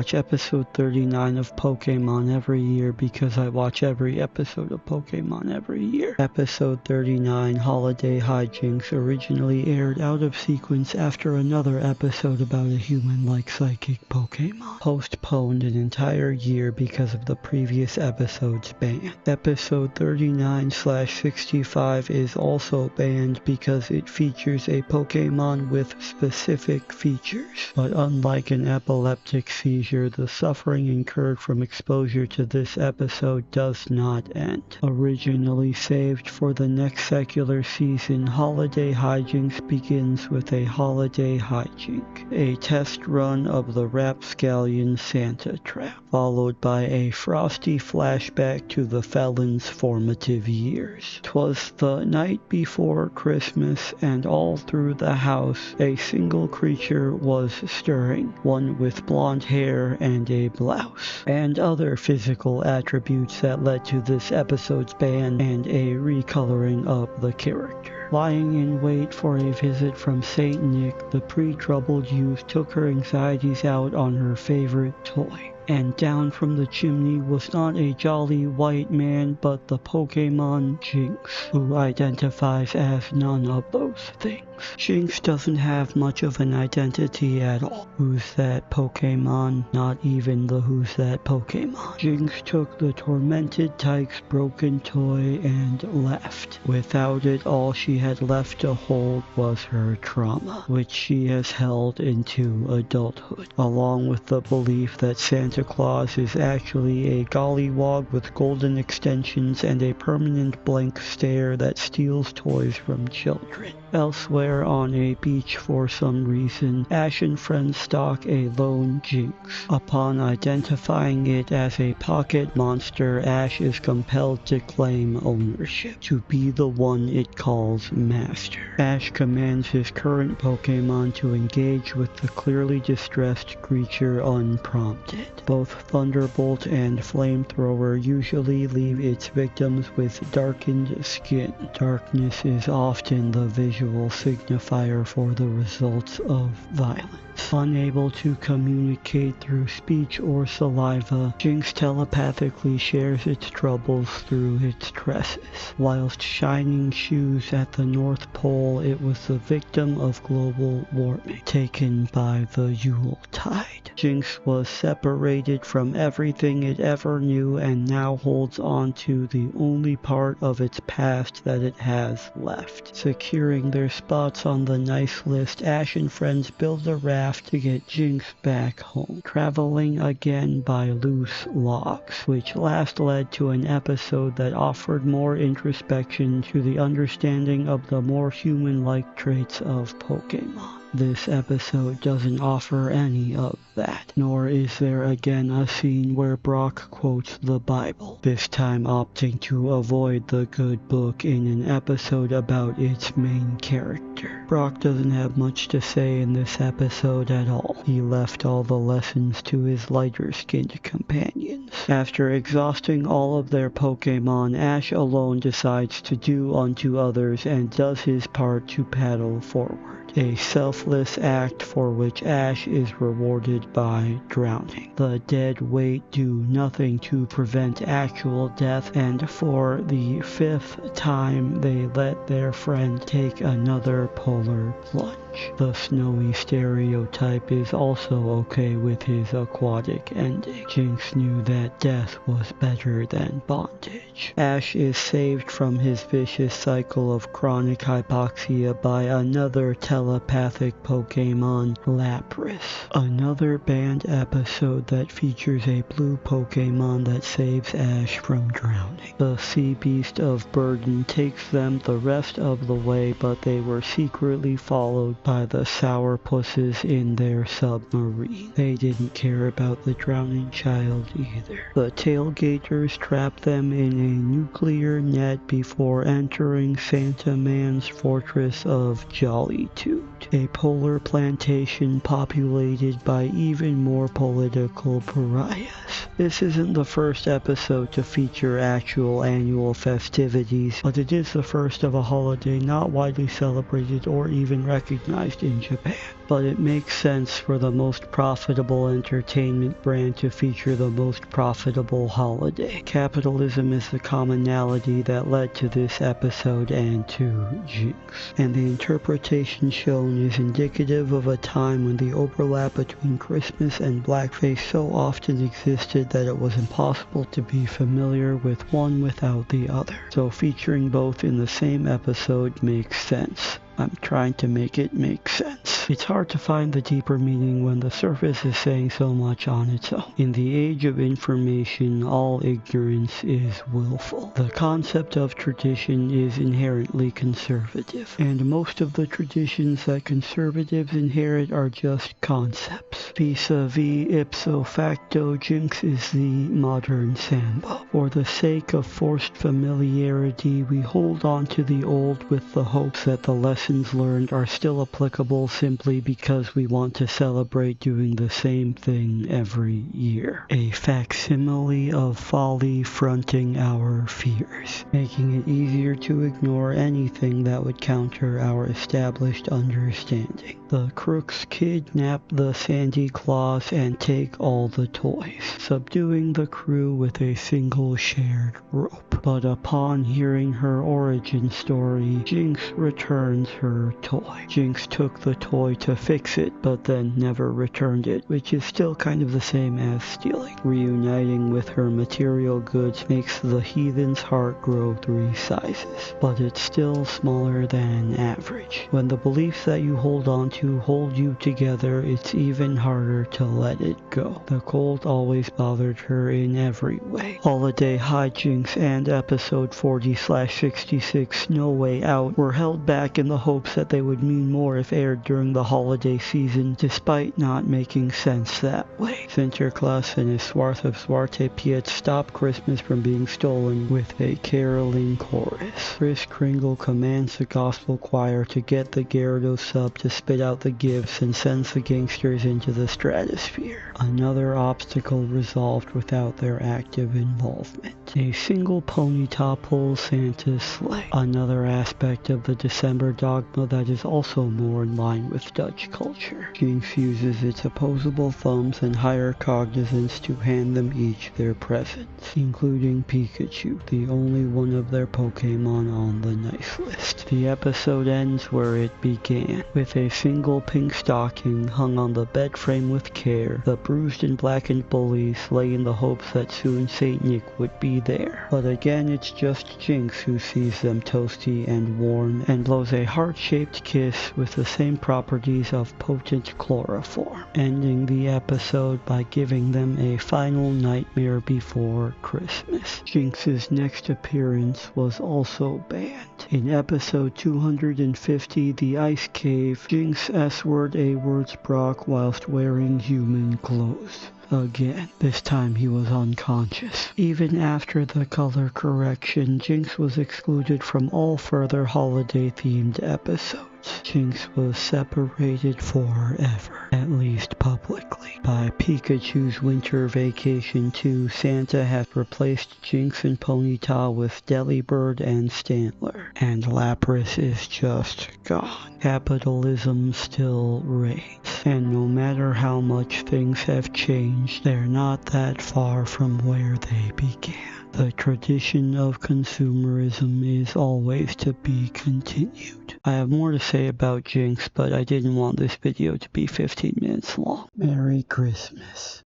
watch episode 39 of Pokémon every year because I watch every episode of Pokémon every year. Episode 39, Holiday Hi-Jynx, originally aired out of sequence after another episode about a human-like psychic Pokémon. Postponed an entire year because of the previous episode's ban. Episode 39/65 is also banned because it features a Pokémon with specific features. But unlike an epileptic seizure, the suffering incurred from exposure to this episode does not end. Originally saved for the next secular season, Holiday Hi-Jynx begins with a Holiday Hi-Jynx, a test run of the Rapscallion Santa Trap, followed by a frosty flashback to the felon's formative years. 'Twas the night before Christmas, and all through the house a single creature was stirring, one with blonde hair and a blouse, and other physical attributes that led to this episode's ban and a recoloring of the character. Lying in wait for a visit from Saint Nick, the pre-troubled youth took her anxieties out on her favorite toy. And down from the chimney was not a jolly white man, but the Pokémon Jynx, who identifies as none of those things. Jynx doesn't have much of an identity at all. Who's that Pokémon? Not even the Who's That Pokémon. Jynx took the tormented Tyke's broken toy and left. Without it, all she had left to hold was her trauma, which she has held into adulthood, along with the belief that Santa Claus is actually a gollywog with golden extensions and a permanent blank stare that steals toys from children. Elsewhere on a beach for some reason, Ash and friends stalk a lone Jynx. Upon identifying it as a pocket monster, Ash is compelled to claim ownership, to be the one it calls master. Ash commands his current Pokémon to engage with the clearly distressed creature unprompted. Both Thunderbolt and Flamethrower usually leave its victims with darkened skin. Darkness is often the visual signifier for the results of violence. Unable to communicate through speech or saliva, Jynx telepathically shares its troubles through its tresses. Whilst shining shoes at the North Pole, it was the victim of global warming, taken by the Yuletide. Jynx was separated from everything it ever knew and now holds on to the only part of its past that it has left. Securing their spots on the nice list, Ash and friends build a raft to get Jynx back home, traveling again by loose logs, which last led to an episode that offered more introspection to the understanding of the more human-like traits of Pokémon. This episode doesn't offer any of that, nor is there again a scene where Brock quotes the Bible, this time opting to avoid the good book in an episode about its main character. Brock doesn't have much to say in this episode at all. He left all the lessons to his lighter-skinned companions. After exhausting all of their Pokémon, Ash alone decides to do unto others and does his part to paddle forward. A selfless act for which Ash is rewarded by drowning. The dead weight do nothing to prevent actual death, and for the 5th time they let their friend take another polar plunge. The snowy stereotype is also okay with his aquatic ending. Jynx knew that death was better than bondage. Ash is saved from his vicious cycle of chronic hypoxia by another telepathic Pokémon, Lapras. Another banned episode that features a blue Pokémon that saves Ash from drowning. The sea beast of burden takes them the rest of the way, but they were secretly followed by the sourpusses in their submarine. They didn't care about the drowning child either. The tailgaters trapped them in a nuclear net before entering Santa Man's fortress of Jollytude, a polar plantation populated by even more political pariahs. This isn't the first episode to feature actual annual festivities, but it is the first of a holiday not widely celebrated or even recognized in Japan. but it makes sense for the most profitable entertainment brand to feature the most profitable holiday. Capitalism is the commonality that led to this episode and to Jinx, and the interpretation shown is indicative of a time when the overlap between Christmas and blackface so often existed that it was impossible to be familiar with one without the other. So featuring both in the same episode makes sense. I'm trying to make it make sense. It's hard to find the deeper meaning when the surface is saying so much on its own. In the age of information, all ignorance is willful. The concept of tradition is inherently conservative, and most of the traditions that conservatives inherit are just concepts. Vis-a-vis ipso facto, Jinx is the modern Sambo. For the sake of forced familiarity, we hold on to the old with the hopes that the lessons learned are still applicable simply because we want to celebrate doing the same thing every year. A facsimile of folly fronting our fears, making it easier to ignore anything that would counter our established understanding. The crooks kidnap the Sandy Claus and take all the toys, subduing the crew with a single shared rope. But upon hearing her origin story, Jinx returns her toy. Jinx took the toy to fix it, but then never returned it, which is still kind of the same as stealing. Reuniting with her material goods makes the heathen's heart grow 3 sizes, but it's still smaller than average. When the beliefs that you hold on to hold you together, it's even harder to let it go. The cold always bothered her in every way. Holiday Hi-Jynx and episode 40/66 No Way Out were held back in the hopes that they would mean more if aired during the holiday season, despite not making sense that way. Sinterklaas and his Swarth of Zwarte Piet stop Christmas from being stolen with a caroling chorus. Kris Kringle commands the gospel choir to get the Gyarados sub to spit out the gifts and sends the gangsters into the stratosphere. Another obstacle resolved without their active involvement. A single Ponyta pulls Santa's sleigh. Another aspect of the December dogma that is also more in line with Dutch culture. Jinx uses its opposable thumbs and higher cognizance to hand them each their presents, including Pikachu, the only one of their Pokémon on the nice list. The episode ends where it began, with a single pink stocking hung on the bed frame with care. The bruised and blackened bullies lay in the hopes that soon Saint Nick would be there. But again, it's just Jinx who sees them toasty and warm and blows a heart-shaped kiss with the same properties of potent chloroform, ending the episode by giving them a final nightmare before Christmas. Jinx's next appearance was also banned. In episode 250, The Ice Cave, Jinx S-word A-words Brock whilst wearing human clothes. Again, this time he was unconscious. Even after the color correction, Jinx was excluded from all further holiday-themed episodes. Jinx was separated forever, at least publicly. By Pikachu's Winter Vacation 2, Santa has replaced Jinx and Ponyta with Delibird and Stantler, and Lapras is just gone. Capitalism still reigns, and no matter how much things have changed, they're not that far from where they began. The tradition of consumerism is always to be continued. I have more to say about Jinx, but I didn't want this video to be 15 minutes long. Merry Christmas.